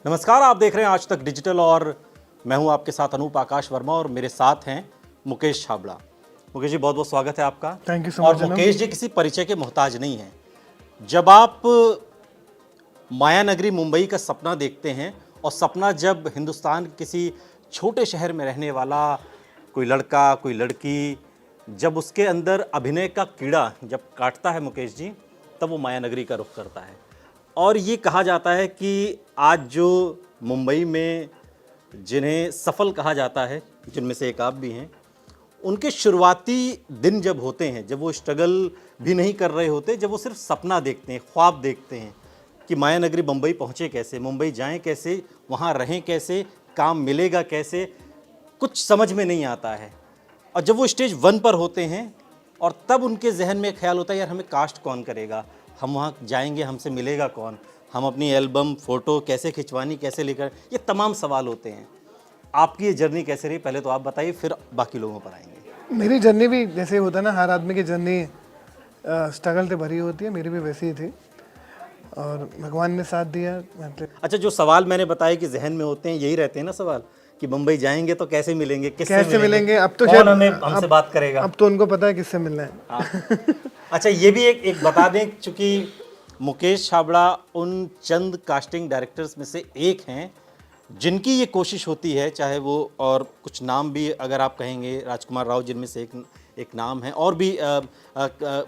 नमस्कार, आप देख रहे हैं आज तक डिजिटल और मैं हूं आपके साथ अनूप आकाश वर्मा और मेरे साथ हैं मुकेश छाबड़ा। मुकेश जी, बहुत बहुत स्वागत है आपका। थैंक यू सो और मच। मुकेश जी किसी परिचय के मोहताज नहीं हैं। जब आप माया नगरी मुंबई का सपना देखते हैं और सपना जब हिंदुस्तान के किसी छोटे शहर में रहने वाला कोई लड़का कोई लड़की जब उसके अंदर अभिनय का कीड़ा जब काटता है मुकेश जी, तब वो माया नगरी का रुख करता है। और ये कहा जाता है कि आज जो मुंबई में जिन्हें सफल कहा जाता है, जिनमें से एक आप भी हैं, उनके शुरुआती दिन जब होते हैं, जब वो स्ट्रगल भी नहीं कर रहे होते, जब वो सिर्फ सपना देखते हैं, ख्वाब देखते हैं कि माया नगरी मुंबई पहुँचे कैसे, मुंबई जाएं कैसे, वहाँ रहें कैसे, काम मिलेगा कैसे, कुछ समझ में नहीं आता है। और जब वो स्टेज 1 पर होते हैं और तब उनके जहन में ख्याल होता है, यार हमें कास्ट कौन करेगा, हम वहाँ जाएंगे, हमसे मिलेगा कौन, हम अपनी एल्बम फ़ोटो कैसे खिंचवानी, कैसे लेकर, ये तमाम सवाल होते हैं। आपकी ये जर्नी कैसे रही, पहले तो आप बताइए, फिर बाकी लोगों पर आएंगे। मेरी जर्नी भी जैसे होता है ना, हर आदमी की जर्नी स्ट्रगल से भरी होती है, मेरी भी वैसी ही थी और भगवान ने साथ दिया। मतलब अच्छा, जो सवाल मैंने बताया कि जहन में होते हैं, यही रहते हैं ना सवाल कि मुंबई जाएंगे तो कैसे मिलेंगे, कैसे मिलेंगे, अब तो कौन हमसे बात करेगा, अब तो उनको पता है किससे मिलना है। हाँ। अच्छा, ये भी एक बता दें, चूंकि मुकेश छाबड़ा उन चंद कास्टिंग डायरेक्टर्स में से एक हैं जिनकी ये कोशिश होती है, चाहे वो और कुछ नाम भी अगर आप कहेंगे, राजकुमार राव जिनमें से एक नाम है, और भी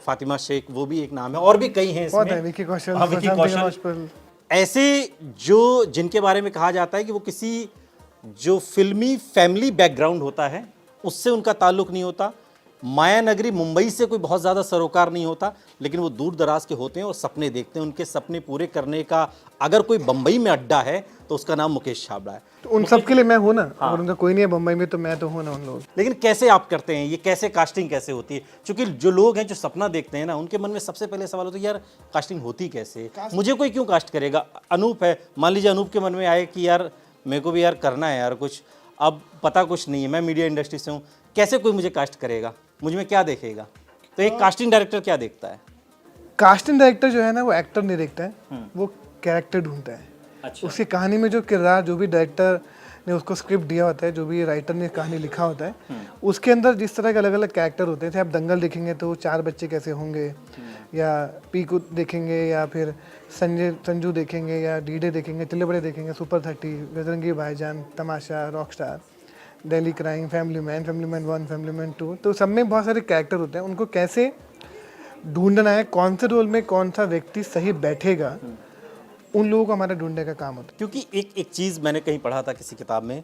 फातिमा शेख वो भी एक नाम है, और भी कई हैं इसमें, विकी कौशल, हाँ, विकी कौशल, ऐसे जो जिनके बारे में कहा जाता है कि वो किसी जो फिल्मी फैमिली बैकग्राउंड होता है उससे उनका ताल्लुक नहीं होता, माया नगरी मुंबई से कोई बहुत ज़्यादा सरोकार नहीं होता, लेकिन वो दूर दराज के होते हैं और सपने देखते हैं। उनके सपने पूरे करने का अगर कोई बम्बई में अड्डा है तो उसका नाम मुकेश छाबड़ा है। तो उन सब के लिए मैं हूँ ना। हाँ। अगर उनका कोई नहीं है बम्बई में तो मैं तो हूँ ना उन लोग। लेकिन कैसे आप करते हैं ये, कैसे कास्टिंग कैसे होती है? क्योंकि जो लोग हैं जो सपना देखते हैं ना, उनके मन में सबसे पहले सवाल होता है, यार कास्टिंग होती कैसे, मुझे कोई क्यों कास्ट करेगा। अनूप है, मान लीजिए अनूप के मन में आए कि यार मेरे को भी यार करना है यार कुछ, अब पता कुछ नहीं है, मैं मीडिया इंडस्ट्री से हूँ, कैसे कोई मुझे कास्ट करेगा, मुझ में क्या देखेगा? तो एक कास्टिंग डायरेक्टर क्या देखता है? कास्टिंग डायरेक्टर जो है ना, वो एक्टर नहीं देखता है, वो कैरेक्टर ढूंढता है। अच्छा। उसकी कहानी में जो किरदार, जो भी डायरेक्टर ने उसको स्क्रिप्ट दिया होता है, जो भी राइटर ने कहानी लिखा होता है, उसके अंदर जिस तरह के अलग अलग कैरेक्टर होते हैं, आप दंगल देखेंगे तो 4 बच्चे कैसे होंगे, या पीकू देखेंगे, या फिर संजू देखेंगे, या डीडे देखेंगे, टिल्ले बड़े देखेंगे, super 30, Bajrangi Bhaijaan, Tamasha, Rockstar, Delhi Crime, Family Man 1, Family Man 2, तो सब में बहुत सारे कैरेक्टर होते हैं। उनको कैसे ढूंढना है, कौन से रोल में कौन सा व्यक्ति सही बैठेगा, उन लोगों को हमारा ढूंढने का काम होता है। क्योंकि एक चीज़ मैंने कहीं पढ़ा था किसी किताब में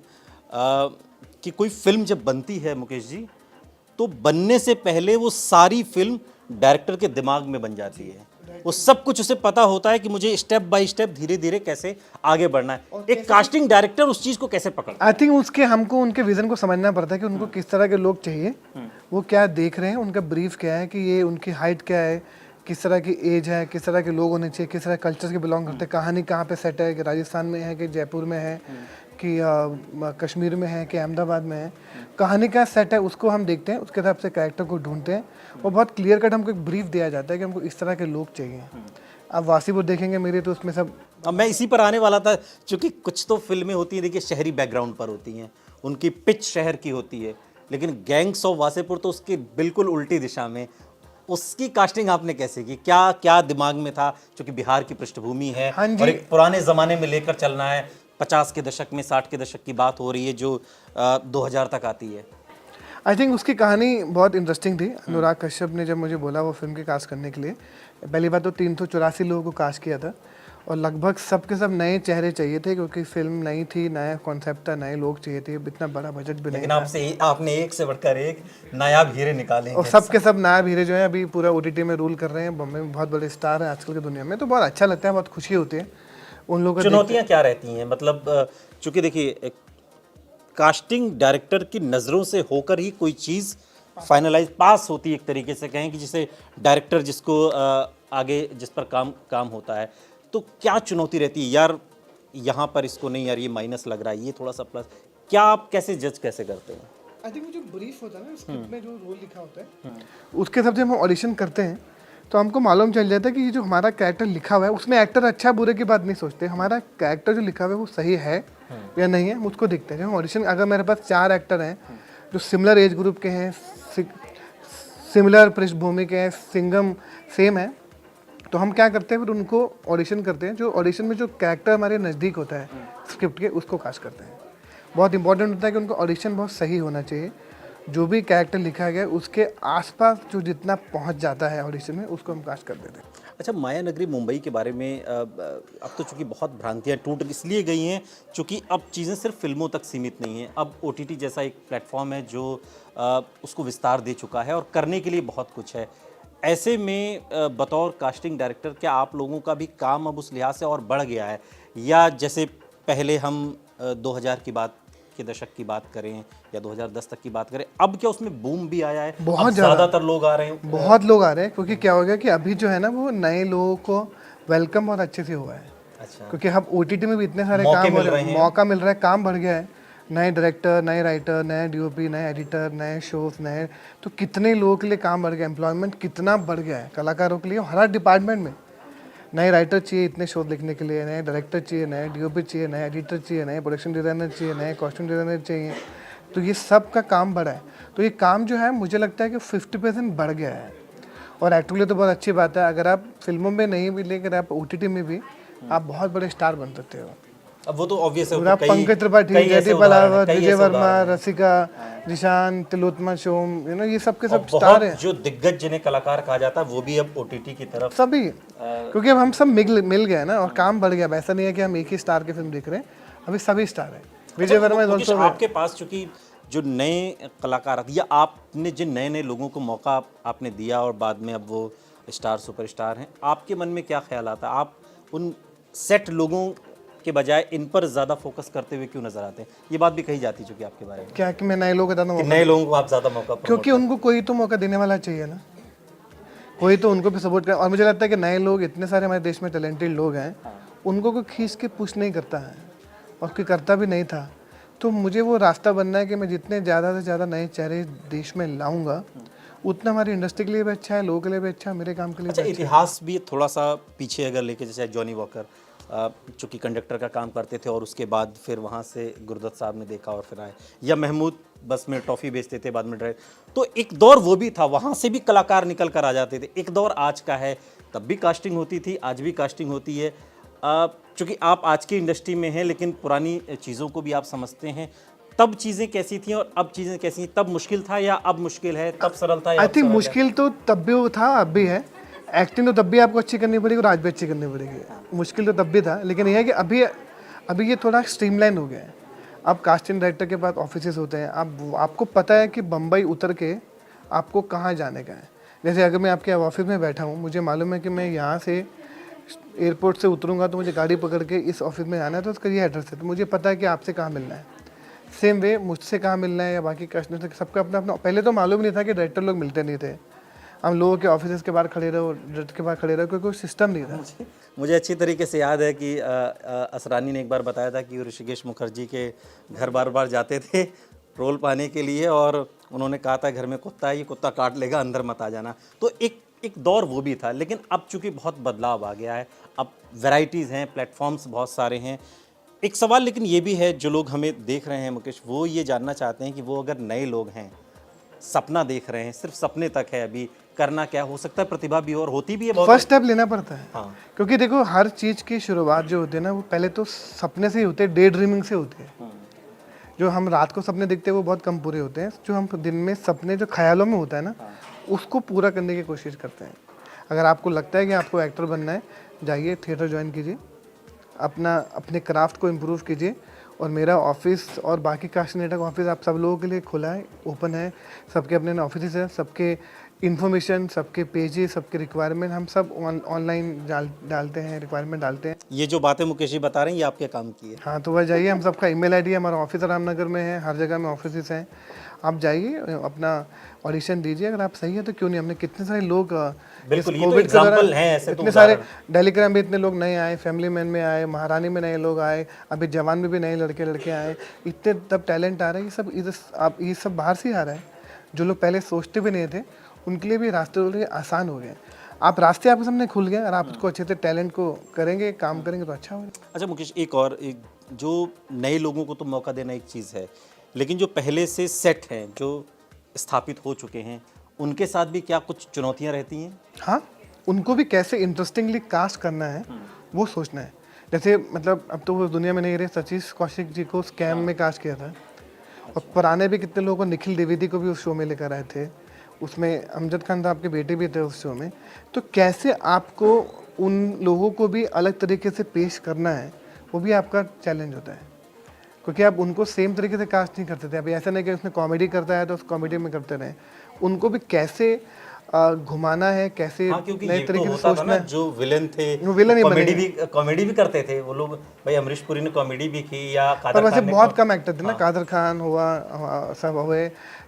कि कोई फिल्म जब बनती है मुकेश जी, तो बनने से पहले वो सारी फिल्म डायरेक्टर के दिमाग में बन जाती है। वो सब कुछ उसे पता होता है कि मुझे स्टेप बाय स्टेप धीरे धीरे कैसे आगे बढ़ना है। एक कास्टिंग डायरेक्टर उस चीज़ को कैसे पकड़, आई थिंक उसके हमको उनके विजन को समझना पड़ता है कि उनको किस तरह के लोग चाहिए, वो क्या देख रहे हैं, उनका ब्रीफ क्या है, कि ये उनकी हाइट क्या है, किस तरह की एज है, किस तरह के लोग होने चाहिए, किस तरह कल्चर के बिलोंग करते हैं, कहानी कहाँ पे सेट है, कि राजस्थान में है, कि जयपुर में है, कि कश्मीर में है, कि अहमदाबाद में है, कहानी का सेट है, उसको हम देखते हैं, उसके हिसाब से कैरेक्टर को ढूंढते हैं और बहुत क्लियर कट हमको एक ब्रीफ दिया जाता है कि हमको इस तरह के लोग चाहिए। अब वासीपुर देखेंगे मेरे, तो उसमें सब, अब मैं इसी पर आने वाला था, क्योंकि कुछ तो फिल्में होती हैं देखिए शहरी बैकग्राउंड पर होती हैं, उनकी पिच शहर की होती है, लेकिन गैंग्स ऑफ वासेपुर तो उसकी बिल्कुल उल्टी दिशा में। उसकी कास्टिंग आपने कैसे की, क्या क्या दिमाग में था? क्योंकि बिहार की पृष्ठभूमि है, हाँ जी, और एक पुराने ज़माने में लेकर चलना है, 50 के दशक में, 60 के दशक की बात हो रही है जो 2000 तक आती है। आई थिंक उसकी कहानी बहुत इंटरेस्टिंग थी। अनुराग कश्यप ने जब मुझे बोला वो फिल्म की कास्ट करने के लिए, पहली बार तो 384 लोगों को कास्ट किया था और लगभग सब के सब नए चेहरे चाहिए थे, क्योंकि फिल्म नई थी, नया कॉन्सेप्ट था, नए लोग चाहिए थे, इतना बड़ा बजट भी नहीं था। आपने एक से बढ़कर एक नायाब हीरे निकाले और सब के सब नायाब हीरे जो है अभी पूरा OTT में रूल कर रहे हैं, बॉम्बे में बहुत बड़े स्टार हैं आजकल की दुनिया में, तो बहुत अच्छा लगता है, बहुत खुशी होती है उन लोगों को। चुनौतियाँ क्या रहती हैं? मतलब चूंकि देखिए कास्टिंग डायरेक्टर की नज़रों से होकर ही कोई चीज़ फाइनलाइज पास होती है, एक तरीके से कहें कि जिसे डायरेक्टर जिसको आगे जिस पर काम होता है, तो क्या चुनौती रहती है? यार यहाँ पर इसको नहीं, यार ये माइनस लग रहा है, ये थोड़ा सा प्लस, क्या आप कैसे जज कैसे करते हैं? आई थिंक जो ब्रीफ होता है ना, स्क्रिप्ट में जो रोल लिखा होता है, उसके हिसाब से हम ऑडिशन करते हैं, तो हमको मालूम चल जाता है कि ये जो हमारा कैरेक्टर लिखा हुआ है उसमें एक्टर अच्छा बुरे की बात नहीं सोचते, हमारा कैरेक्टर जो लिखा हुआ है वो सही है या नहीं है, हम उसको देखते हैं। ऑडिशन अगर मेरे पास 4 एक्टर हैं जो सिमिलर एज ग्रुप के हैं, सिमिलर पृष्ठभूमि के हैं, सिंगम सेम है, तो हम क्या करते हैं फिर उनको ऑडिशन करते हैं। जो ऑडिशन में जो कैरेक्टर हमारे नज़दीक होता है स्क्रिप्ट के, उसको कास्ट करते हैं। बहुत इंपॉर्टेंट होता है कि उनका ऑडिशन बहुत सही होना चाहिए, जो भी कैरेक्टर लिखा गया है उसके आसपास जो जितना पहुंच जाता है ऑडिशन में उसको हम कास्ट कर देते हैं। अच्छा, माया नगरी मुंबई के बारे में अब तो चूंकि बहुत भ्रांतियां टूट इसलिए गई हैं चूंकि अब चीज़ें सिर्फ फिल्मों तक सीमित नहीं हैं, अब OTT जैसा एक प्लेटफॉर्म है जो उसको विस्तार दे चुका है और करने के लिए बहुत कुछ है। ऐसे में बतौर कास्टिंग डायरेक्टर क्या आप लोगों का भी काम अब उस लिहाज से और बढ़ गया है, या जैसे पहले हम 2000 की बात के दशक की बात करें या 2010 तक की बात करें, अब क्या उसमें बूम भी आया है, बहुत ज़्यादातर लोग आ रहे हैं? बहुत लोग आ रहे हैं, क्योंकि क्या हो गया कि अभी जो है ना वो नए लोगों को वेलकम बहुत अच्छे से हुआ है। अच्छा, क्योंकि अब OTT में भी इतने सारे मौके काम हो मिल रहे रहे हैं, हैं। मौका मिल रहा है, काम बढ़ गया है, नए डायरेक्टर, नए राइटर, नए DOP, नए एडिटर, नए शोज, नए, तो कितने लोगों के लिए काम बढ़ गया, एम्प्लॉयमेंट कितना बढ़ गया है कलाकारों के लिए हर डिपार्टमेंट में। नए राइटर चाहिए इतने शोज लिखने के लिए, नए डायरेक्टर चाहिए, नए DOP चाहिए, नए एडिटर चाहिए, नए प्रोडक्शन डिज़ाइनर चाहिए, नए कॉस्ट्यूम डिज़ाइनर चाहिए, तो ये सब का काम बढ़ा है। तो ये काम जो है मुझे लगता है कि 50% बढ़ गया है, और एक्टर के लिए तो बहुत अच्छी बात है। अगर आप फिल्मों में नहीं भी लेकिन आप OTT में भी आप बहुत बड़े स्टार बन सकते हो। अब वो तो ऑब्वियस है, पूरा पंकज त्रिपाठी, जयदीप बलावत, विजय वर्मा, रसिका, जिशान, तिलोत्तमा शोम, ये सब के सब स्टार हैं। जो दिग्गज जिन्हें कलाकार कहा जाता है वो भी अब OTT की तरफ सभी, क्योंकि अब हम सब मिल गए ना और काम बढ़ गया। ऐसा नहीं है कि हम एक ही स्टार की फिल्म देख रहे हैं, अभी सभी स्टार हैं। विजय वर्मा इज मुकेश, ऑल्सो। आपके पास चूंकि जो नए कलाकार आते, या आपने जिन नए नए लोगों को मौका आपने दिया और बाद में अब वो स्टार सुपरस्टार हैं, आपके मन में क्या ख्याल आता है? आप उन सेट लोगों के बजाय इन पर ज़्यादा फोकस करते हुए क्यों नजर आते हैं? ये बात भी कही जाती चूंकि आपके बारे में क्या कि मैं नए लोग बताता कि हूँ, नए लोगों को आप ज़्यादा मौका क्योंकि उनको कोई तो मौका देने वाला चाहिए ना, कोई तो उनको भी सपोर्ट कर। और मुझे लगता है कि नए लोग, इतने सारे हमारे देश में टैलेंटेड लोग हैं, उनको कोई खींच के पुश नहीं करता है और कोई करता भी नहीं था। तो मुझे वो रास्ता बनना है कि मैं जितने ज़्यादा से ज़्यादा नए चेहरे देश में लाऊंगा उतना हमारी इंडस्ट्री के लिए भी अच्छा है, लोगों के लिए भी अच्छा है, मेरे काम के लिए अच्छा, भी अच्छा इतिहास भी थोड़ा सा पीछे अगर लेके, जैसे जॉनी वॉकर चूँकि कंडक्टर का काम करते थे और उसके बाद फिर वहाँ से गुरुदत्त साहब ने देखा और फिर आए, या महमूद बस में टॉफ़ी बेचते थे बाद में ड्राइव, तो एक दौर वो भी था, वहाँ से भी कलाकार निकल कर आ जाते थे। एक दौर आज का है, तब भी कास्टिंग होती थी, आज भी कास्टिंग होती है। चूँकि आप आज की इंडस्ट्री में हैं लेकिन पुरानी चीज़ों को भी आप समझते हैं, तब चीज़ें कैसी थी और अब चीज़ें कैसी हैं? तब मुश्किल था या अब मुश्किल है? तब सरल था या आई अब थिंक सरल है? मुश्किल तो तब भी था, अब भी है। एक्टिंग तो तब भी आपको अच्छी करनी पड़ेगी और आज भी अच्छी करनी पड़ेगी। मुश्किल तो तब भी था, लेकिन यह है कि अभी ये थोड़ा स्ट्रीमलाइन हो गया है। अब कास्टिंग डायरेक्टर के पास ऑफिसेज होते हैं, आपको पता है कि बम्बई उतर के आपको कहाँ जाने का है। जैसे अगर मैं आपके ऑफिस में बैठा हूँ, मुझे मालूम है कि मैं यहाँ से एयरपोर्ट से उतरूँगा तो मुझे गाड़ी पकड़ के इस ऑफिस में आना है, तो उसका ये एड्रेस है, तो मुझे पता है कि आपसे कहाँ मिलना है। सेम वे मुझसे कहाँ मिलना है या बाकी कस्टमर से, सबका अपना अपना। पहले तो मालूम नहीं था कि डायरेक्टर लोग मिलते नहीं थे, हम लोगों के ऑफिस के बाहर खड़े रहो, डायरेक्टर के बाहर खड़े रहो, कोई सिस्टम नहीं था। मुझे अच्छी तरीके से याद है कि असरानी ने एक बार बताया था कि वो ऋषिकेश मुखर्जी के घर बार बार जाते थे रोल पाने के लिए, और उन्होंने कहा था घर में कुत्ता है, ये कुत्ता काट लेगा, अंदर मत आ जाना। तो एक दौर वो भी था, लेकिन अब चूंकि बहुत बदलाव आ गया है, अब वैरायटीज़ हैं, प्लेटफॉर्म्स बहुत सारे हैं। एक सवाल लेकिन ये भी है, जो लोग हमें देख रहे हैं मुकेश, वो ये जानना चाहते हैं कि वो अगर नए लोग हैं, सपना देख रहे हैं, सिर्फ सपने तक है, अभी करना क्या हो सकता है, प्रतिभा भी और होती भी है बहुत। फर्स्ट स्टेप लेना पड़ता है। हाँ, क्योंकि देखो हर चीज़ की शुरुआत जो होती है ना, वो पहले तो सपने से ही होते हैं, डे ड्रीमिंग से होती है। जो हम रात को सपने देखते हैं वो बहुत कम पूरे होते हैं, जो हम दिन में सपने जो ख्यालों में होता है ना, उसको पूरा करने की कोशिश करते हैं। अगर आपको लगता है कि आपको एक्टर बनना है, जाइए थिएटर ज्वाइन कीजिए, अपने क्राफ्ट को इम्प्रूव कीजिए। और मेरा ऑफिस और बाकी कास्टिंग का ऑफिस आप सब लोगों के लिए खुला है, ओपन है, सबके अपने ऑफिस है, सबके इन्फॉर्मेशन, सबके पेजेस, सबके रिक्वायरमेंट हम सब ऑनलाइन डालते हैं, रिक्वायरमेंट डालते हैं। ये जो बातें मुकेश जी बता रहे हैं, ये आपके काम की है। हाँ, तो वह जाइए, हम सबका ईमेल आईडी है, हमारा ऑफिस रामनगर में है, हर जगह में ऑफिस हैं। आप जाइए, अपना ऑडिशन दीजिए, अगर आप सही है तो क्यों नहीं। हमने कितने सारे लोग बिल्कुल, ये तो एग्जाम्पल हैं, ऐसे तो इतने सारे डेलीग्राम में इतने लोग नए आए, फैमिली मैन में आए, महारानी में नए लोग आए, अभी जवान में भी नए लड़के आए, इतने तब टैलेंट आ रहा है। ये सब बाहर से ही आ रहा है। जो लोग पहले सोचते भी नहीं थे, उनके लिए भी रास्ते थोड़े आसान हो गए। आप रास्ते आपके सामने खुल गए और आप उसको अच्छे से टैलेंट को करेंगे, काम करेंगे तो अच्छा होगा। अच्छा मुकेश, एक जो नए लोगों को तो मौका देना एक चीज़ है, लेकिन जो पहले से सेट हैं, जो स्थापित हो चुके हैं, उनके साथ भी क्या कुछ चुनौतियां रहती हैं? हाँ, उनको भी कैसे इंटरेस्टिंगली कास्ट करना है वो सोचना है। जैसे मतलब अब तो वो दुनिया में नहीं रहे, सचिन कौशिक जी को स्कैम में कास्ट किया था, और पुराने भी कितने लोगों को, निखिल द्विवेदी को भी उस शो में लेकर आए थे, उसमें अमजद खान साहब के बेटे भी थे उस शो में। तो कैसे आपको उन लोगों को भी अलग तरीके से पेश करना है, वो भी आपका चैलेंज होता है, क्योंकि आप उनको सेम तरीके से कास्ट नहीं करते थे। अभी ऐसा नहीं कि उसने कॉमेडी करता है तो उस कॉमेडी में करते रहे, उनको भी कैसे घुमाना है, कैसे हाँ, क्योंकि नए ये तो तरीके से होता था सोचना ना, है। जो विलन थे वो विलन ही कॉमेडी भी करते थे वो लोग। भाई अमरीश पुरी ने कॉमेडी भी की, या पर कादर वैसे खान ने बहुत कम एक्टर थे ना, कादर खान हुआ, सब हुए,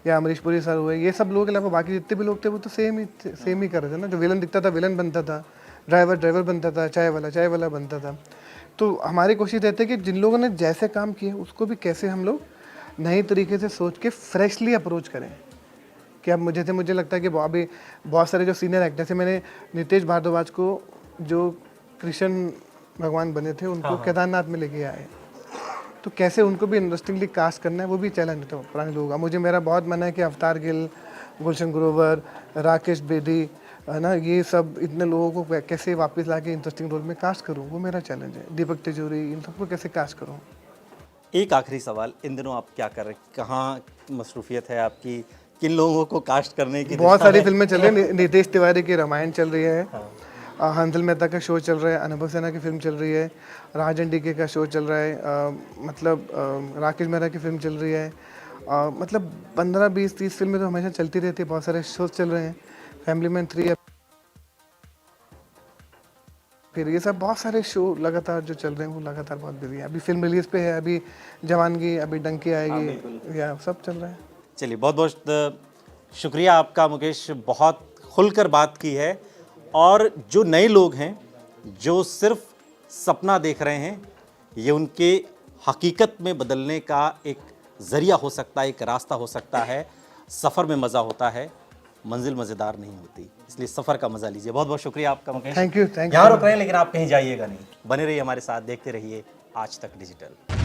या अमरीश पुरी सर हुए, ये सब लोगों के अलावा बाकी जितने भी लोग थे वो तो सेम ही कर रहे थे ना। जो विलन दिखता था विलन बनता था, ड्राइवर बनता था, चाय वाला बनता था। तो हमारी कोशिश रहती है कि जिन लोगों ने जैसे काम किए उसको भी कैसे हम लोग नए तरीके से सोच के फ्रेशली अप्रोच करें। कि अब मुझे लगता है कि अभी बहुत सारे जो सीनियर एक्टर थे, मैंने नितेश भारद्वाज को, जो कृष्ण भगवान बने थे, उनको केदारनाथ में लेके आए, तो कैसे उनको भी इंटरेस्टिंगली कास्ट करना है, वो भी चैलेंज था पुराने लोगों का। मुझे मेरा बहुत मन है कि अवतार गिल, गुलशन ग्रोवर, राकेश बेदी, है ना, ये सब इतने लोगों को कैसे वापस ला के इंटरेस्टिंग रोल में कास्ट करूँ, वो मेरा चैलेंज है। दीपक तिजोरी, इन सबको कैसे कास्ट करूँ। एक आखिरी सवाल, इन दिनों आप क्या कर रहे हैं, कहाँ मसरूफियत है आपकी, किन लोगों को कास्ट करने की? बहुत सारी फिल्में चल रही हैं। नितेश तिवारी की रामायण चल रही है, हंसल मेहता का शो चल रहा है, अनुभव सिन्हा की फिल्म चल रही है, राजन डीके का शो चल रहा है, मतलब राकेश मेहरा की फिल्म चल रही है, मतलब 15, 20, 30 फिल्में तो हमेशा चलती रहती है। बहुत सारे शोज चल रहे हैं, फैमिली मैन 3, फिर ये सब बहुत सारे शो लगातार जो चल रहे हैं वो लगातार बहुत बिजी है। अभी फिल्म रिलीज पे है, अभी जवानगी, अभी डंकी आएगी, या सब चल रहा है। चलिए, बहुत बहुत शुक्रिया आपका मुकेश, बहुत खुलकर बात की है। और जो नए लोग हैं जो सिर्फ सपना देख रहे हैं, ये उनके हकीकत में बदलने का एक ज़रिया हो सकता है, एक रास्ता हो सकता है। सफ़र में मज़ा होता है, मंजिल मज़ेदार नहीं होती, इसलिए सफ़र का मज़ा लीजिए। बहुत बहुत शुक्रिया आपका मुकेश। Thank you. यहाँ रुक रहे हैं लेकिन आप कहीं जाइएगा नहीं, बने रहिए हमारे साथ, देखते रहिए आज तक डिजिटल।